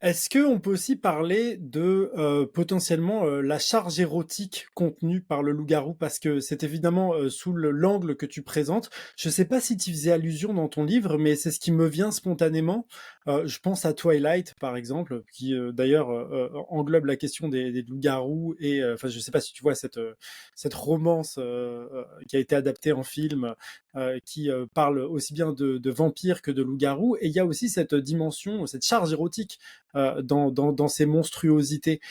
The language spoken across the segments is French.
Est-ce qu'on peut aussi parler de potentiellement la charge érotique contenue par le loup-garou? Parce que c'est évidemment sous l'angle que tu présentes. Je ne sais pas si tu faisais allusion dans ton livre, mais c'est ce qui me vient spontanément. Je pense à Twilight, par exemple, qui d'ailleurs englobe la question des loups-garous. Et enfin, je ne sais pas si tu vois cette romance qui a été adaptée en film, qui parle aussi bien de vampires que de loups-garous. Et il y a aussi cette dimension, cette charge érotique dans ces monstruosités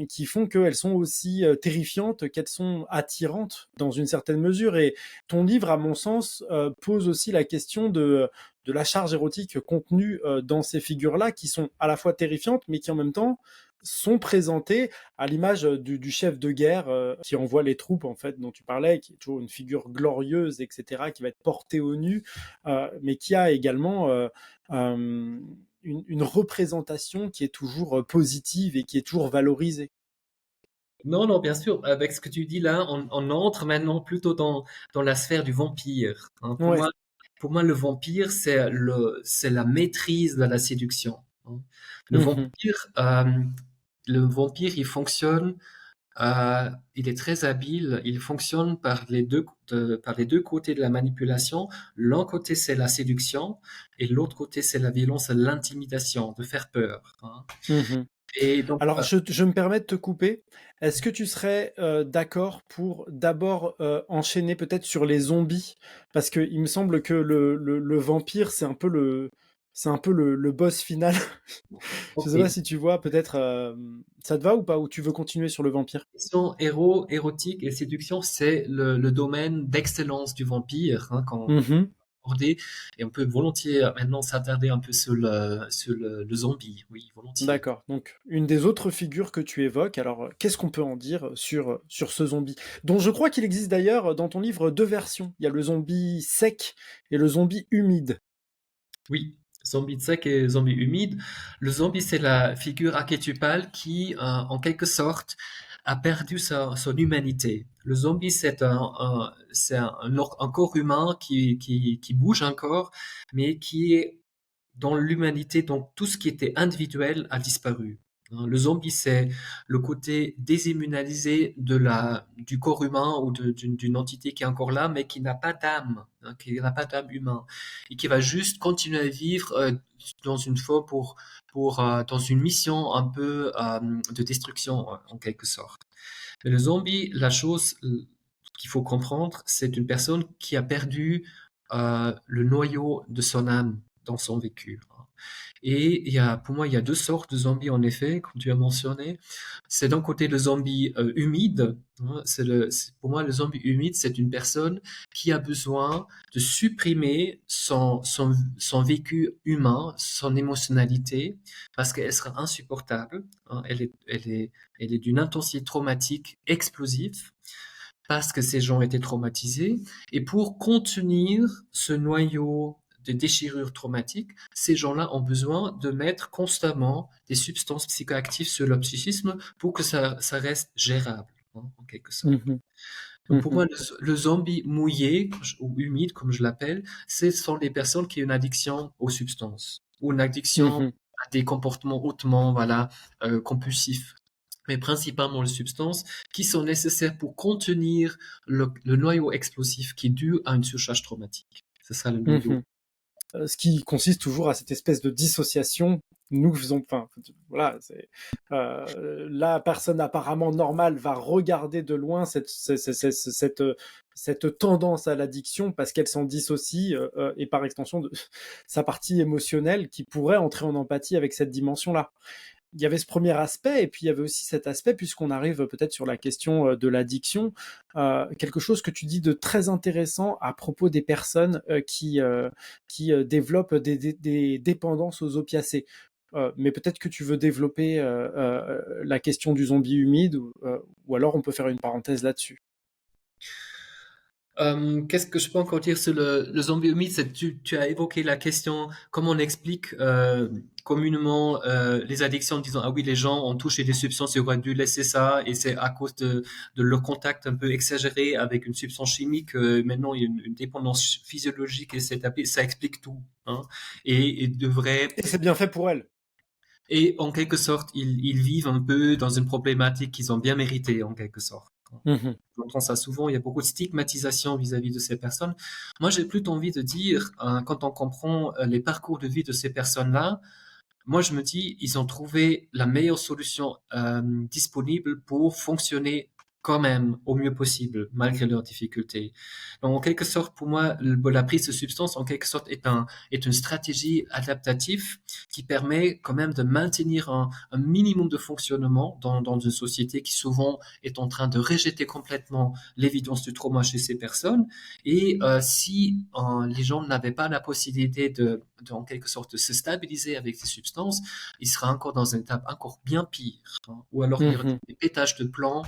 qui font qu'elles sont aussi terrifiantes qu'elles sont attirantes dans une certaine mesure. Et ton livre, à mon sens, pose aussi la question de la charge érotique contenue dans ces figures-là, qui sont à la fois terrifiantes, mais qui en même temps sont présentées à l'image du chef de guerre qui envoie les troupes, en fait, dont tu parlais, qui est toujours une figure glorieuse, etc., qui va être portée au nu, mais qui a également euh, une représentation qui est toujours positive et qui est toujours valorisée. Non, non, bien sûr. Avec ce que tu dis là, on entre maintenant plutôt dans la sphère du vampire, hein. Ouais. Pour moi, le vampire, c'est la maîtrise de la séduction, hein. Le Mhm. vampire, il fonctionne, il est très habile. Il fonctionne par les deux côtés de la manipulation. L'un côté, c'est la séduction, et l'autre côté, c'est la violence, l'intimidation, de faire peur, hein. Mhm. Et donc, Alors, je me permets de te couper. Est-ce que tu serais d'accord pour d'abord enchaîner peut-être sur les zombies? Parce que il me semble que le vampire, c'est un peu le boss final. Je sais pas ok. si tu vois, peut-être ça te va ou pas? Ou tu veux continuer sur le vampire? Question héros, érotique et séduction, c'est le domaine d'excellence du vampire, hein, qu'on Mhm. abordé, et on peut volontiers maintenant s'attarder un peu sur le zombie, oui, volontiers. D'accord. Donc, une des autres figures que tu évoques, alors qu'est-ce qu'on peut en dire sur ce zombie? Dont je crois qu'il existe d'ailleurs dans ton livre deux versions. Il y a le zombie sec et le zombie humide. Oui, zombie sec et zombie humide. Le zombie, c'est la figure archétypale qui, en quelque sorte, a perdu son humanité. Le zombie, c'est un corps humain qui bouge encore, mais qui est dans l'humanité, donc tout ce qui était individuel a disparu, hein. Le zombie, c'est le côté désimmunalisé du corps humain ou d'une entité qui est encore là, mais qui n'a pas d'âme, hein, qui n'a pas d'âme humaine, et qui va juste continuer à vivre dans une foi dans une mission un peu de destruction, en quelque sorte. Mais le zombie, la chose qu'il faut comprendre, c'est une personne qui a perdu le noyau de son âme dans son vécu, hein. Et pour moi, il y a deux sortes de zombies, en effet, comme tu as mentionné. C'est d'un côté le zombie humide, hein. Pour moi, le zombie humide, c'est une personne qui a besoin de supprimer son vécu humain, son émotionnalité, parce qu'elle sera insupportable, hein. Elle est d'une intensité traumatique explosive, parce que ces gens étaient traumatisés. Et pour contenir ce noyau de déchirure traumatique, ces gens-là ont besoin de mettre constamment des substances psychoactives sur leur psychisme pour que ça reste gérable, hein, en quelque sorte. Mhm. Donc pour Mhm. moi, le zombie mouillé ou humide, comme je l'appelle, ce sont les personnes qui ont une addiction aux substances ou une addiction Mhm. à des comportements hautement, voilà, compulsifs, mais principalement les substances qui sont nécessaires pour contenir le noyau explosif qui est dû à une surcharge traumatique. C'est ça le noyau. Mhm. Ce qui consiste toujours à cette espèce de dissociation. Nous faisons, enfin, voilà, la personne apparemment normale va regarder de loin cette tendance à l'addiction parce qu'elle s'en dissocie et par extension de sa partie émotionnelle qui pourrait entrer en empathie avec cette dimension-là. Il y avait ce premier aspect, et puis il y avait aussi cet aspect, puisqu'on arrive peut-être sur la question de l'addiction, quelque chose que tu dis de très intéressant à propos des personnes qui développent des dépendances aux opiacés. Mais peut-être que tu veux développer la question du zombie humide, ou alors on peut faire une parenthèse là-dessus. Qu'est-ce que je peux encore dire sur le zombie humide? Tu as évoqué la question comment on explique communément les addictions en disant ah oui, les gens ont touché des substances, ils auraient dû laisser ça, et c'est à cause de leur contact un peu exagéré avec une substance chimique, maintenant il y a une dépendance physiologique et c'est établi. Ça explique tout, hein, et devrait. Et c'est bien fait pour elle. Et en quelque sorte, ils vivent un peu dans une problématique qu'ils ont bien méritée, en quelque sorte. Mmh. J'entends ça souvent, il y a beaucoup de stigmatisation vis-à-vis de ces personnes. Moi, j'ai plutôt envie de dire, quand on comprend les parcours de vie de ces personnes-là, moi, je me dis, ils ont trouvé la meilleure solution disponible pour fonctionner quand même au mieux possible, malgré leurs difficultés. Donc, en quelque sorte, pour moi, la prise de substance, en quelque sorte, est une stratégie adaptative qui permet quand même de maintenir un minimum de fonctionnement dans une société qui souvent est en train de rejeter complètement l'évidence du trauma chez ces personnes. Et si les gens n'avaient pas la possibilité en quelque sorte, de se stabiliser avec ces substances, il sera encore dans une étape encore bien pire, hein. Ou alors il y aura Mmh. des pétages de plomb,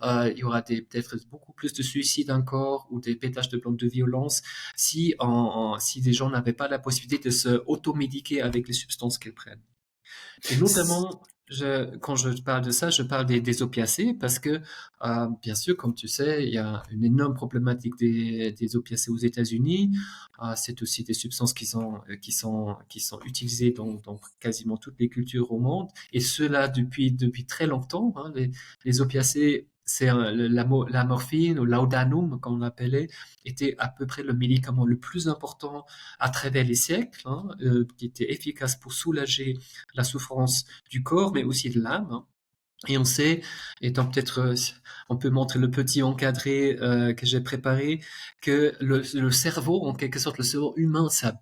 il y aura peut-être beaucoup plus de suicides encore ou des pétages de plomb de violence si les gens n'avaient pas la possibilité de se automédiquer avec les substances qu'ils prennent. Et notamment, quand je parle de ça, je parle des opiacés parce que, bien sûr, comme tu sais, il y a une énorme problématique des opiacés aux États-Unis. C'est aussi des substances qui sont utilisées dans quasiment toutes les cultures au monde, et cela depuis très longtemps, hein. Les opiacés, la morphine ou laudanum, comme on l'appelait, était à peu près le médicament le plus important à travers les siècles, hein, qui était efficace pour soulager la souffrance du corps, mais aussi de l'âme, hein. Et on sait, étant peut-être, on peut montrer le petit encadré que j'ai préparé, que le cerveau, en quelque sorte, le cerveau humain, ça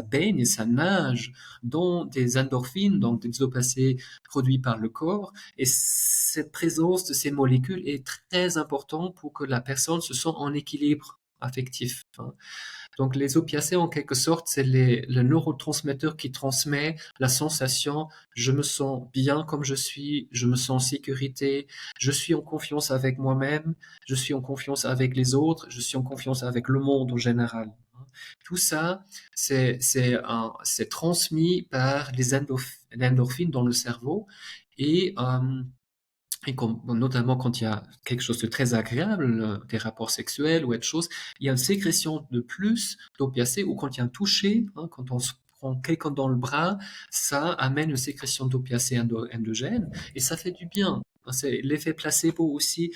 baigne, ça nage dans des endorphines, donc des opiacés produits par le corps. Et cette présence de ces molécules est très importante pour que la personne se sente en équilibre affectif, hein. Donc les opiacés, en quelque sorte, c'est le neurotransmetteur qui transmet la sensation, je me sens bien comme je suis, je me sens en sécurité, je suis en confiance avec moi-même, je suis en confiance avec les autres, je suis en confiance avec le monde en général. Tout ça, c'est transmis par les endorphines dans le cerveau, et notamment quand il y a quelque chose de très agréable, des rapports sexuels ou autre chose, il y a une sécrétion de plus d'opiacés, ou quand il y a un toucher, hein, quand on se prend quelqu'un dans le bras, ça amène une sécrétion d'opiacés endogènes, et ça fait du bien. C'est l'effet placebo aussi,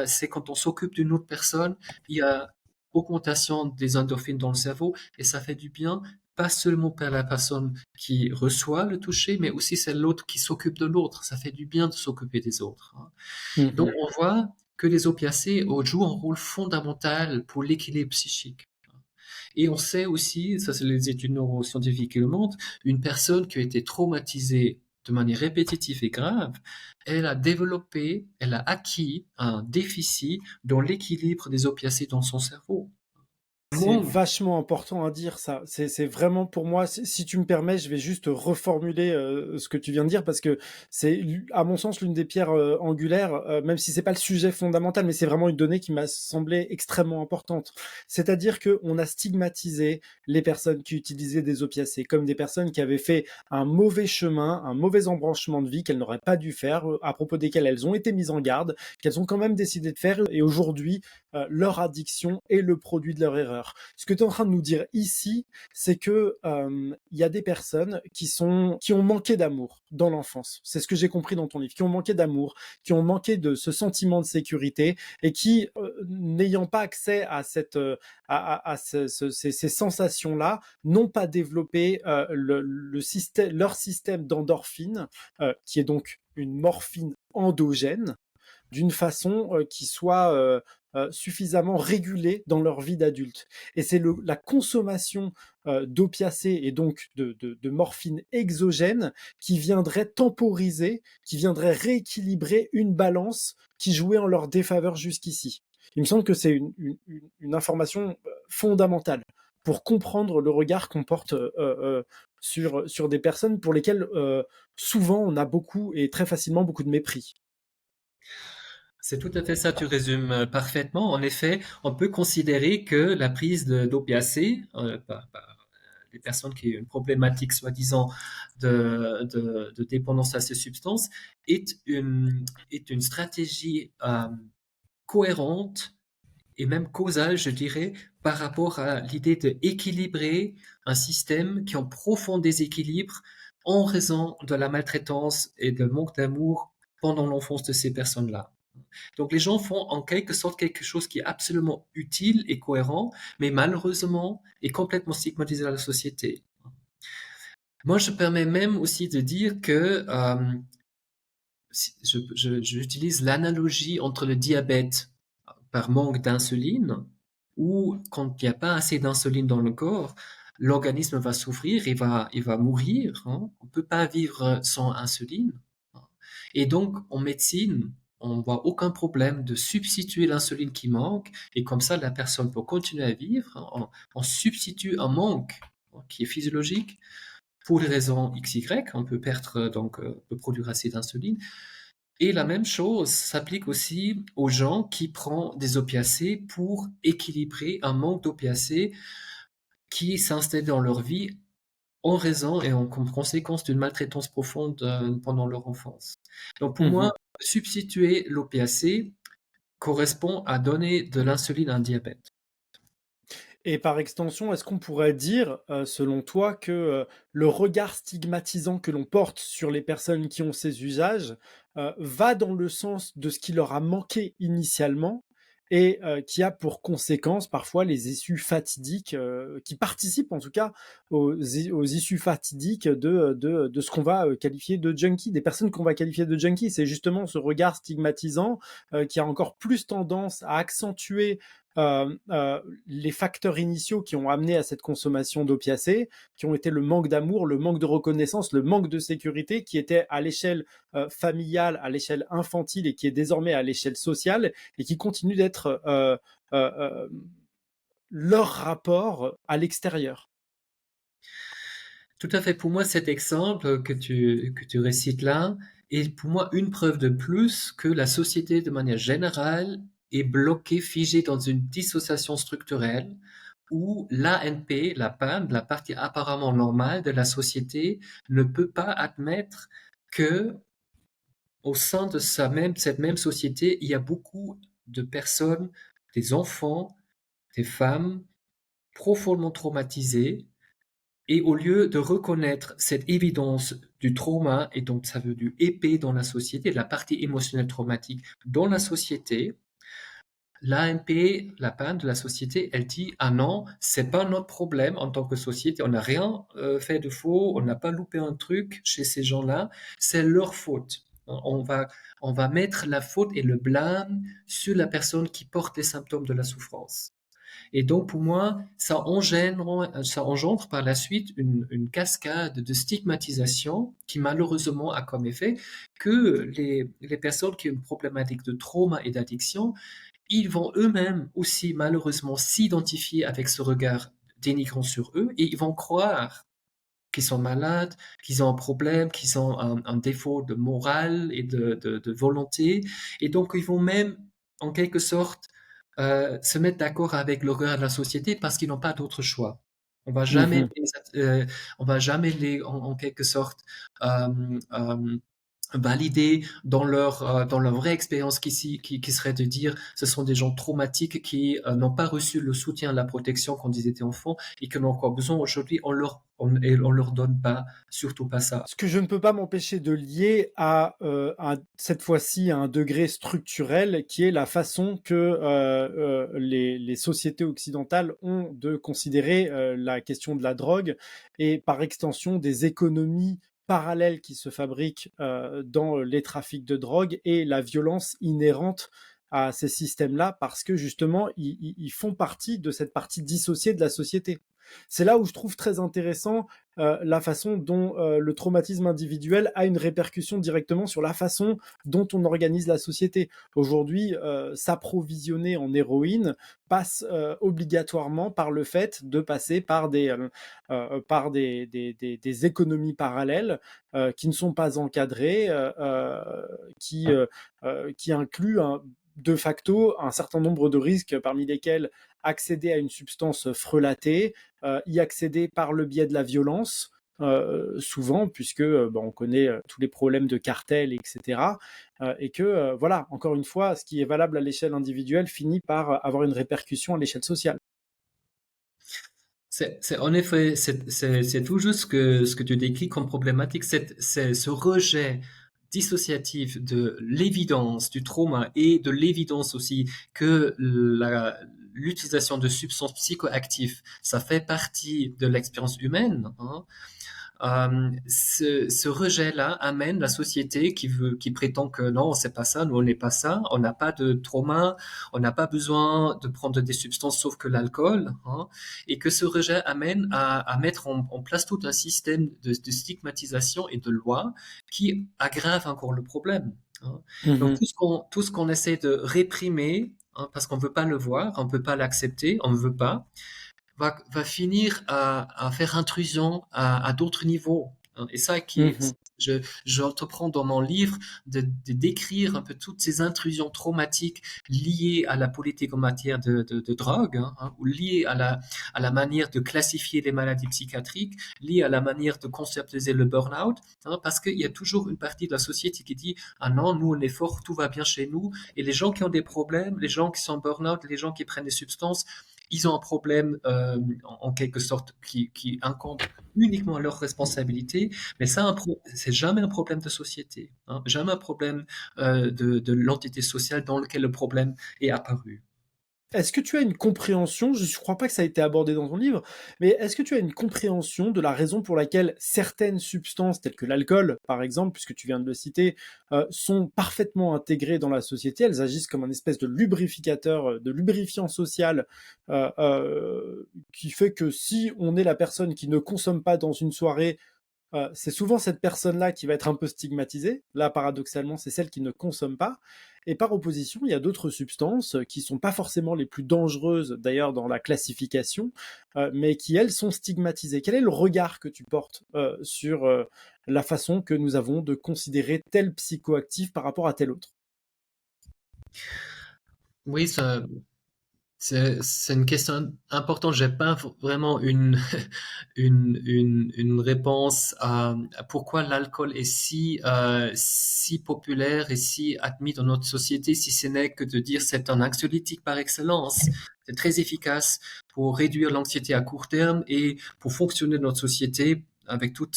c'est quand on s'occupe d'une autre personne, il y a augmentation des endorphines dans le cerveau, et ça fait du bien, pas seulement pour la personne qui reçoit le toucher, mais aussi c'est l'autre qui s'occupe de l'autre. Ça fait du bien de s'occuper des autres, hein. Donc Mmh. on voit que les opiacés jouent un rôle fondamental pour l'équilibre psychique. Et on sait aussi, ça c'est les études neuroscientifiques qui le montrent, une personne qui a été traumatisée de manière répétitive et grave, elle a acquis un déficit dans l'équilibre des opiacés dans son cerveau. C'est Moi, vachement important à dire ça. C'est vraiment pour moi, si tu me permets, je vais juste reformuler ce que tu viens de dire parce que c'est, à mon sens, l'une des pierres angulaires, même si c'est pas le sujet fondamental, mais c'est vraiment une donnée qui m'a semblé extrêmement importante. C'est-à-dire que on a stigmatisé les personnes qui utilisaient des opiacés comme des personnes qui avaient fait un mauvais chemin, un mauvais embranchement de vie qu'elles n'auraient pas dû faire, à propos desquelles elles ont été mises en garde, qu'elles ont quand même décidé de faire, et aujourd'hui, leur addiction est le produit de leur erreur. Ce que tu es en train de nous dire ici, c'est que il y a des personnes qui ont manqué d'amour dans l'enfance. C'est ce que j'ai compris dans ton livre, qui ont manqué d'amour, qui ont manqué de ce sentiment de sécurité, et qui, n'ayant pas accès à ces sensations-là, n'ont pas développé leur système d'endorphine, qui est donc une morphine endogène, d'une façon qui soit suffisamment régulée dans leur vie d'adulte. Et c'est la consommation d'opiacés et donc de morphine exogène qui viendrait temporiser, qui viendrait rééquilibrer une balance qui jouait en leur défaveur jusqu'ici. Il me semble que c'est une information fondamentale pour comprendre le regard qu'on porte sur des personnes pour lesquelles souvent on a beaucoup et très facilement beaucoup de mépris. c'est tout à fait ça, tu résumes parfaitement. En effet, on peut considérer que la prise d'opiacés par les personnes qui ont une problématique soi-disant de dépendance à ces substances est une stratégie cohérente et même causale, je dirais, par rapport à l'idée d'équilibrer un système qui est en profond déséquilibre en raison de la maltraitance et de manque d'amour pendant l'enfance de ces personnes-là. Donc les gens font en quelque sorte quelque chose qui est absolument utile et cohérent, mais malheureusement est complètement stigmatisé dans la société. Moi, je permets même aussi de dire que j'utilise l'analogie entre le diabète par manque d'insuline, ou quand il n'y a pas assez d'insuline dans le corps, l'organisme va souffrir, il va mourir. Hein. On ne peut pas vivre sans insuline. Et donc, en médecine, on voit aucun problème de substituer l'insuline qui manque, et comme ça, la personne peut continuer à vivre. Hein. On substitue un manque qui est physiologique pour des raisons XY. On peut perdre donc le produit assez d'insuline. Et la même chose s'applique aussi aux gens qui prennent des opiacés pour équilibrer un manque d'opiacés qui s'installe dans leur vie en raison et en conséquence d'une maltraitance profonde pendant leur enfance. Donc pour Mmh. moi, substituer l'opiacé correspond à donner de l'insuline à un diabète. Et par extension, est-ce qu'on pourrait dire, selon toi, que, le regard stigmatisant que l'on porte sur les personnes qui ont ces usages, va dans le sens de ce qui leur a manqué initialement et qui a pour conséquence parfois les issues fatidiques, qui participent en tout cas aux issues fatidiques de ce qu'on va, qualifier de junkie, des personnes qu'on va qualifier de junkies? C'est justement ce regard stigmatisant, qui a encore plus tendance à accentuer les facteurs initiaux qui ont amené à cette consommation d'opiacés, qui ont été le manque d'amour, le manque de reconnaissance, le manque de sécurité, qui était à l'échelle familiale, à l'échelle infantile et qui est désormais à l'échelle sociale et qui continue d'être leur rapport à l'extérieur. Tout à fait. Pour moi, cet exemple que tu récites là est pour moi une preuve de plus que la société, de manière générale, est bloquée, figée dans une dissociation structurelle où l'ANP, la PAN, la partie apparemment normale de la société, ne peut pas admettre que au sein de cette même société, il y a beaucoup de personnes, des enfants, des femmes profondément traumatisées et au lieu de reconnaître cette évidence du trauma et donc ça veut du épée dans la société, de la partie émotionnelle traumatique dans la société, l'AMP, la panne de la société, elle dit ah non, c'est pas notre problème en tant que société, on n'a rien fait de faux, on n'a pas loupé un truc chez ces gens-là, c'est leur faute. On va mettre la faute et le blâme sur la personne qui porte les symptômes de la souffrance. Et donc, pour moi, ça engendre par la suite une cascade de stigmatisation qui malheureusement a comme effet que les personnes qui ont une problématique de trauma et d'addiction, ils vont eux-mêmes aussi malheureusement s'identifier avec ce regard dénigrant sur eux et ils vont croire qu'ils sont malades, qu'ils ont un problème, qu'ils ont un défaut de morale et de volonté. Et donc, ils vont même, en quelque sorte, se mettre d'accord avec l'horreur de la société parce qu'ils n'ont pas d'autre choix. On va jamais Mmh. on va jamais les, en quelque sorte, euh, euh, valider dans leur vraie expérience qui serait de dire ce sont des gens traumatiques qui n'ont pas reçu le soutien, la protection quand ils étaient enfants et qui en ont encore besoin aujourd'hui, et on leur donne pas, surtout pas ça. Ce que je ne peux pas m'empêcher de lier à, cette fois-ci, à un degré structurel qui est la façon que les sociétés occidentales ont de considérer la question de la drogue et par extension des économies parallèles qui se fabriquent dans les trafics de drogue et la violence inhérente à ces systèmes-là parce que justement, ils font partie de cette partie dissociée de la société. C'est là où je trouve très intéressant la façon dont le traumatisme individuel a une répercussion directement sur la façon dont on organise la société. Aujourd'hui, s'approvisionner en héroïne passe obligatoirement par le fait de passer par des économies parallèles qui ne sont pas encadrées, qui incluent de facto un certain nombre de risques, parmi lesquels accéder à une substance frelatée, y accéder par le biais de la violence, souvent, puisque on connaît tous les problèmes de cartel, etc. Et que, voilà, encore une fois, ce qui est valable à l'échelle individuelle finit par avoir une répercussion à l'échelle sociale. En effet, c'est tout juste ce que tu décris comme problématique, c'est ce rejet dissociatif de l'évidence du trauma et de l'évidence aussi que l'utilisation de substances psychoactives, ça fait partie de l'expérience humaine, hein. Ce rejet-là amène la société qui prétend que non, c'est pas ça, nous on n'est pas ça, on n'a pas de trauma, on n'a pas besoin de prendre des substances sauf que l'alcool, hein, et que ce rejet amène à mettre en place tout un système de stigmatisation et de loi qui aggrave encore le problème, hein. Donc Mhm. tout ce qu'on essaie de réprimer, hein, parce qu'on veut pas le voir, on peut pas l'accepter, on ne veut pas, va finir à faire intrusion à d'autres niveaux, hein. Et ça qui, Mhm. j'entreprends dans mon livre de décrire un peu toutes ces intrusions traumatiques liées à la politique en matière de drogue, hein, ou liées à la manière de classifier les maladies psychiatriques, liées à la manière de conceptualiser le burn-out, hein, parce qu'il y a toujours une partie de la société qui dit ah non, nous on est fort, tout va bien chez nous, et les gens qui ont des problèmes, les gens qui sont burn-out, les gens qui prennent des substances, ils ont un problème en quelque sorte qui incombe uniquement à leur responsabilité, mais ça, c'est jamais un problème de société, hein, jamais un problème de l'entité sociale dans lequel le problème est apparu. Est-ce que tu as une compréhension, je ne crois pas que ça a été abordé dans ton livre, mais est-ce que tu as une compréhension de la raison pour laquelle certaines substances, telles que l'alcool, par exemple, puisque tu viens de le citer, sont parfaitement intégrées dans la société, elles agissent comme un espèce de lubrificateur, de lubrifiant social, qui fait que si on est la personne qui ne consomme pas dans une soirée, c'est souvent cette personne-là qui va être un peu stigmatisée. Là, paradoxalement, c'est celle qui ne consomme pas. Et par opposition, il y a d'autres substances qui sont pas forcément les plus dangereuses, d'ailleurs, dans la classification, mais qui, elles, sont stigmatisées. Quel est le regard que tu portes sur la façon que nous avons de considérer tel psychoactif par rapport à tel autre? Oui, c'est une question importante. J'ai pas vraiment une réponse à pourquoi l'alcool est si populaire et si admis dans notre société, si ce n'est que de dire c'est un anxiolytique par excellence. C'est très efficace pour réduire l'anxiété à court terme et pour fonctionner dans notre société avec toute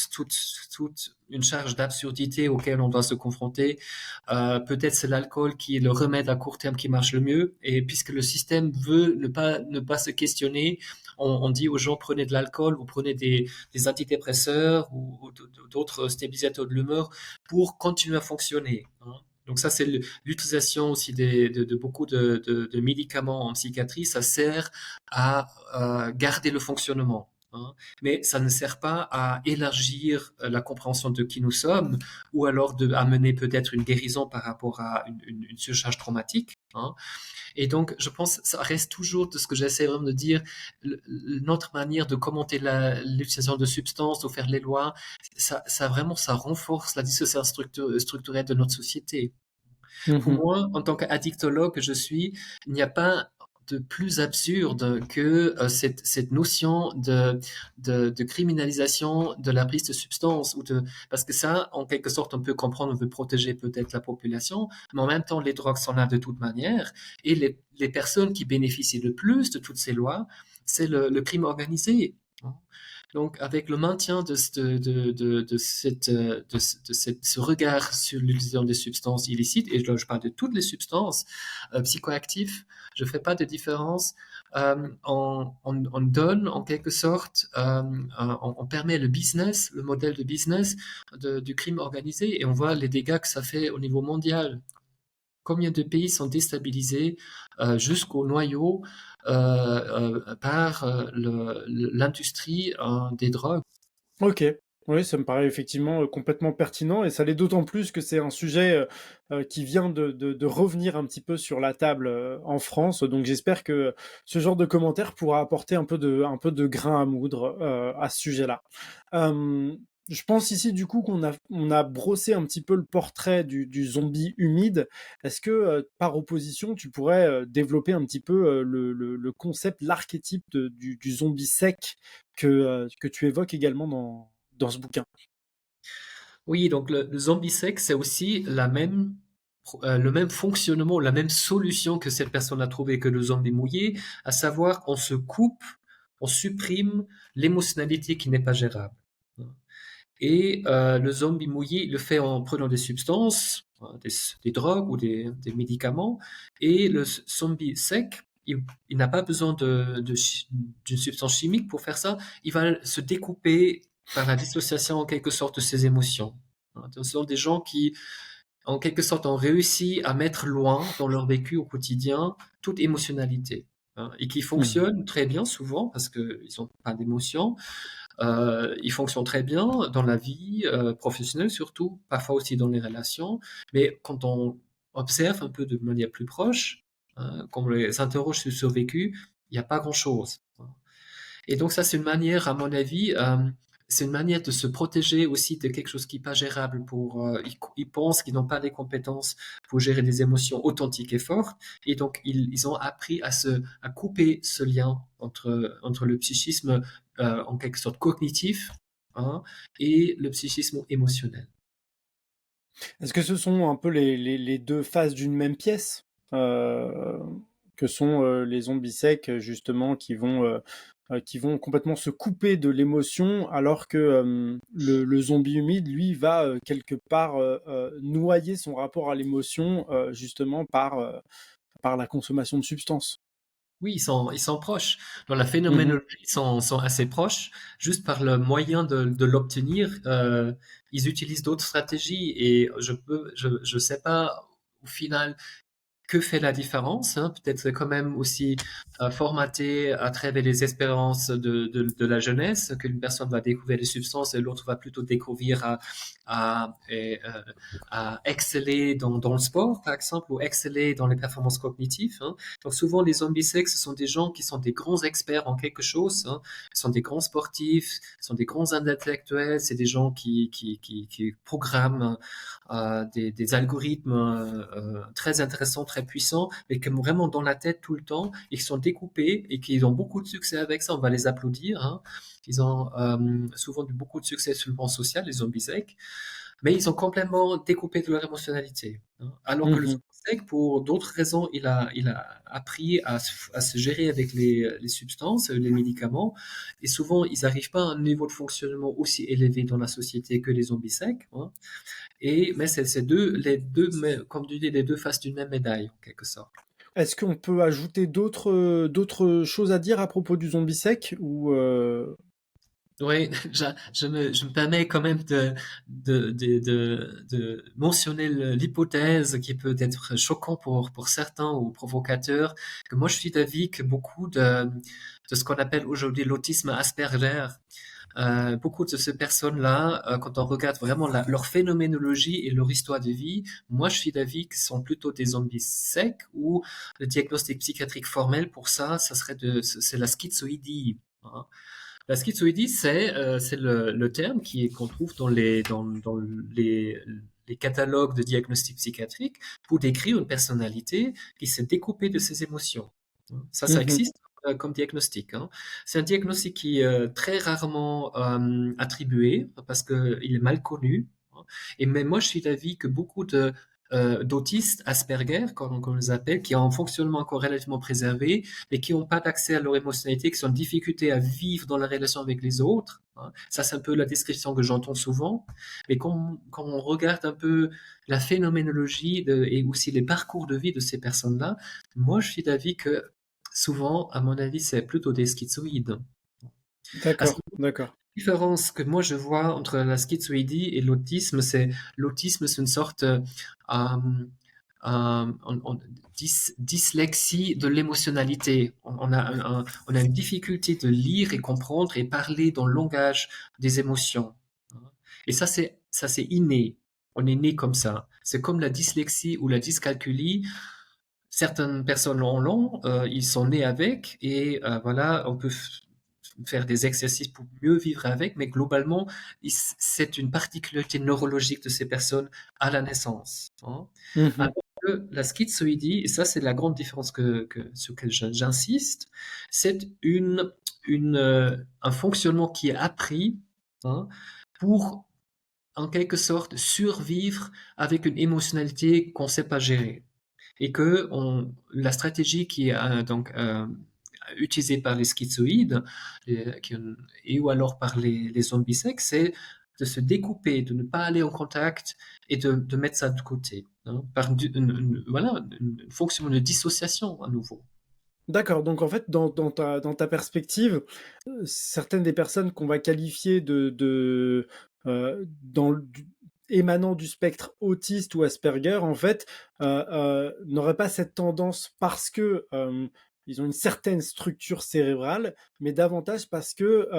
une charge d'absurdité auquel on doit se confronter. Peut-être c'est l'alcool qui est le remède à court terme qui marche le mieux. Et puisque le système veut ne pas se questionner, on dit aux gens prenez de l'alcool, vous prenez des antidépresseurs ou d'autres stabilisateurs de l'humeur pour continuer à fonctionner, hein. Donc ça, c'est l'utilisation aussi de beaucoup de médicaments en psychiatrie. Ça sert à garder le fonctionnement, hein. Mais ça ne sert pas à élargir la compréhension de qui nous sommes ou alors de amener peut-être une guérison par rapport à une surcharge traumatique, hein. Et donc, je pense que ça reste toujours de ce que j'essaie vraiment de dire, notre manière de commenter l'utilisation de substances, de faire les lois, ça vraiment, ça renforce la dissociation structurelle de notre société. Pour Mhm. moi, en tant qu'addictologue que je suis, il n'y a pas de plus absurde que cette notion de criminalisation de la prise de substances parce que ça, en quelque sorte, on peut comprendre, on veut protéger peut-être la population, mais en même temps, les drogues sont là de toute manière et les personnes qui bénéficient le plus de toutes ces lois, c'est le crime organisé, hein. Donc, avec le maintien ce regard sur l'utilisation des substances illicites, et je parle de toutes les substances psychoactives, je ne ferai pas de différence. On donne en quelque sorte, on permet le business, le modèle de business du crime organisé, et on voit les dégâts que ça fait au niveau mondial. Combien de pays sont déstabilisés jusqu'au noyau par l'industrie des drogues? Ok. Oui, ça me paraît effectivement complètement pertinent et ça l'est d'autant plus que c'est un sujet qui vient de revenir un petit peu sur la table en France. Donc j'espère que ce genre de commentaire pourra apporter un peu de grain à moudre à ce sujet-là. Je pense ici du coup on a brossé un petit peu le portrait du zombie humide. Est-ce que par opposition tu pourrais développer un petit peu le concept, l'archétype du zombie sec que tu évoques également dans ce bouquin? Oui, donc le zombie sex, c'est aussi le même fonctionnement, la même solution que cette personne a trouvé que le zombie mouillé, à savoir on supprime l'émotionnalité qui n'est pas gérable. Et le zombie mouillé, il le fait en prenant des substances, des drogues ou des médicaments. Et le zombie sec, il n'a pas besoin d'une substance chimique pour faire ça. Il va se découper par la dissociation en quelque sorte de ses émotions. Ce sont des gens qui, en quelque sorte, ont réussi à mettre loin dans leur vécu au quotidien toute émotionnalité. Et qui Mmh. fonctionnent très bien souvent parce qu'ils n'ont pas d'émotion. Ils fonctionnent très bien dans la vie professionnelle surtout, parfois aussi dans les relations. Mais quand on observe un peu de manière plus proche, quand on les interroge sur ce vécu, il n'y a pas grand-chose. Et donc ça, c'est une manière, à mon avis, c'est une manière de se protéger aussi de quelque chose qui n'est pas gérable. Ils pensent qu'ils n'ont pas les compétences pour gérer des émotions authentiques et fortes, et donc ils ont appris à couper ce lien entre le psychisme en quelque sorte cognitif, hein, et le psychisme émotionnel. Est-ce que ce sont un peu les 2 faces d'une même pièce? Heu, que sont, les zombies secs, justement, qui vont complètement se couper de l'émotion, alors que, le zombie humide, lui, va, quelque part, noyer son rapport à l'émotion, justement par la consommation de substances? Oui, ils sont proches. Dans la Mmh mh. phénoménologie, ils sont assez proches. Juste par le moyen de l'obtenir, ils utilisent d'autres stratégies et je sais pas au final que fait la différence, hein. Peut-être quand même aussi formaté à travers les expériences de la jeunesse, qu'une personne va découvrir des substances et l'autre va plutôt découvrir à exceller dans le sport, par exemple, ou exceller dans les performances cognitives, hein. Donc souvent, les zombies secs, ce sont des gens qui sont des grands experts en quelque chose, hein. Ce sont des grands sportifs, ce sont des grands intellectuels, c'est des gens qui programment des algorithmes très intéressants, très puissants, mais qui sont vraiment dans la tête tout le temps et qui sont découpés et qui ont beaucoup de succès avec ça. On va les applaudir, hein. Ils ont souvent eu beaucoup de succès sur le plan social, les zombies secs, mais ils ont complètement découpé de leur émotionnalité, hein. Alors que le Mmh. zombie sec, pour d'autres raisons, il a appris à se gérer avec les substances, les médicaments, et souvent, ils n'arrivent pas à un niveau de fonctionnement aussi élevé dans la société que les zombies secs, hein. Mais c'est comme tu dis, les deux faces d'une même médaille, en quelque sorte. Est-ce qu'on peut ajouter d'autres choses à dire à propos du zombie sec ou Oui, je me permets quand même de mentionner l'hypothèse qui peut être choquant pour certains ou provocateur, que moi je suis d'avis que beaucoup de ce qu'on appelle aujourd'hui l'autisme Asperger, beaucoup de ces personnes-là, quand on regarde vraiment leur phénoménologie et leur histoire de vie, moi je suis d'avis qu'ils sont plutôt des zombies secs ou le diagnostic psychiatrique formel pour ça, c'est la schizoïdie, hein. La schizoïdie, c'est le terme qu'on trouve dans les catalogues de diagnostic psychiatrique pour décrire une personnalité qui s'est découpée de ses émotions. Ça Mmh mh. existe comme diagnostic, hein. C'est un diagnostic qui est très rarement attribué parce qu'il est mal connu, hein. Et même moi, je suis d'avis que beaucoup d'autistes Asperger, comme on les appelle, qui ont un fonctionnement encore relativement préservé, mais qui n'ont pas d'accès à leur émotionnalité, qui sont en difficulté à vivre dans la relation avec les autres, hein. Ça, c'est un peu la description que j'entends souvent. Mais quand on regarde un peu la phénoménologie et aussi les parcours de vie de ces personnes-là, moi, je suis d'avis que souvent, à mon avis, c'est plutôt des schizoïdes. Parce que D'accord, d'accord. la différence que moi je vois entre la schizoïdie et l'autisme, c'est une sorte dyslexie de l'émotionnalité. On a une difficulté de lire et comprendre et parler dans le langage des émotions. Et ça c'est inné. On est né comme ça. C'est comme la dyslexie ou la dyscalculie. Certaines personnes l'ont, ils sont nés avec, et voilà, on peut faire des exercices pour mieux vivre avec, mais globalement, c'est une particularité neurologique de ces personnes à la naissance, hein. Mmh mh. Alors que la schizoïdie, et ça c'est la grande différence sur laquelle j'insiste, c'est un fonctionnement qui est appris, hein, pour en quelque sorte survivre avec une émotionnalité qu'on ne sait pas gérer. Et que la stratégie qui est donc utilisé par les schizoïdes et ou alors par les zombies secs, c'est de se découper, de ne pas aller en contact et de mettre ça de côté, hein, par voilà, une fonction de dissociation à nouveau. D'accord, donc en fait, dans ta perspective, certaines des personnes qu'on va qualifier dans émanant du spectre autiste ou Asperger, en fait, n'auraient pas cette tendance parce que ils ont une certaine structure cérébrale, mais davantage parce que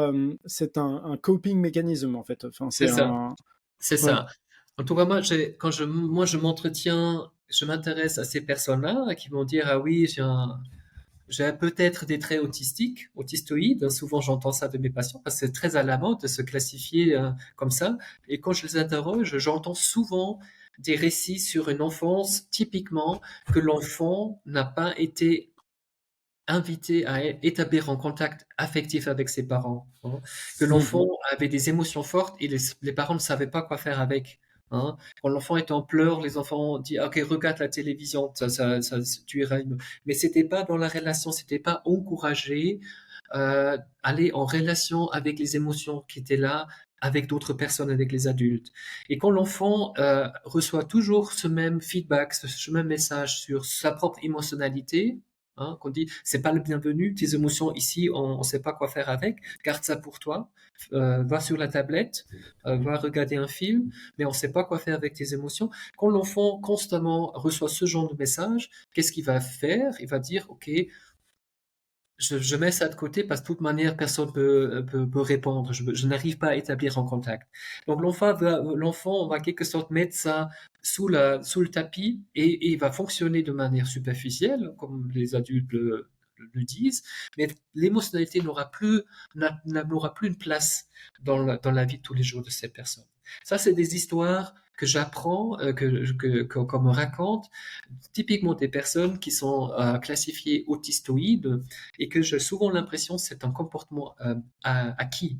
c'est un coping mécanisme, en fait. Enfin, C'est c'est ça, un. c'est Ouais. ça. En tout cas, quand je m'entretiens, je m'intéresse à ces personnes-là qui vont dire, ah oui, j'ai peut-être des traits autistiques, autistoïdes. Souvent, j'entends ça de mes patients parce que c'est très à la mode de se classifier comme ça. Et quand je les interroge, j'entends souvent des récits sur une enfance, typiquement, que l'enfant n'a pas été invité à établir un contact affectif avec ses parents, hein. Que l'enfant Mhm. avait des émotions fortes et les parents ne savaient pas quoi faire avec, hein. Quand l'enfant est en pleurs, les enfants disent, OK, regarde la télévision, ça tu iras mieux. Mais c'était pas dans la relation, c'était pas encouragé, aller en relation avec les émotions qui étaient là, avec d'autres personnes, avec les adultes. Et quand l'enfant reçoit toujours ce même feedback, ce même message sur sa propre émotionnalité, hein, qu'on dit c'est pas le bienvenu, tes émotions ici, on sait pas quoi faire avec, garde ça pour toi, va sur la tablette, va regarder un film, mais on sait pas quoi faire avec tes émotions. Quand l'enfant constamment reçoit ce genre de message, qu'est-ce qu'il va faire? Il va dire, ok, je mets ça de côté parce que de toute manière, personne peut répondre. Je n'arrive pas à établir un contact. Donc l'enfant va en quelque sorte mettre ça sous le tapis et il va fonctionner de manière superficielle, comme les adultes le disent, mais l'émotionnalité n'aura plus une place dans la vie de tous les jours de ces personnes. Ça, c'est des histoires que j'apprends, qu'on me raconte, typiquement des personnes qui sont classifiées autistoïdes et que j'ai souvent l'impression que c'est un comportement acquis.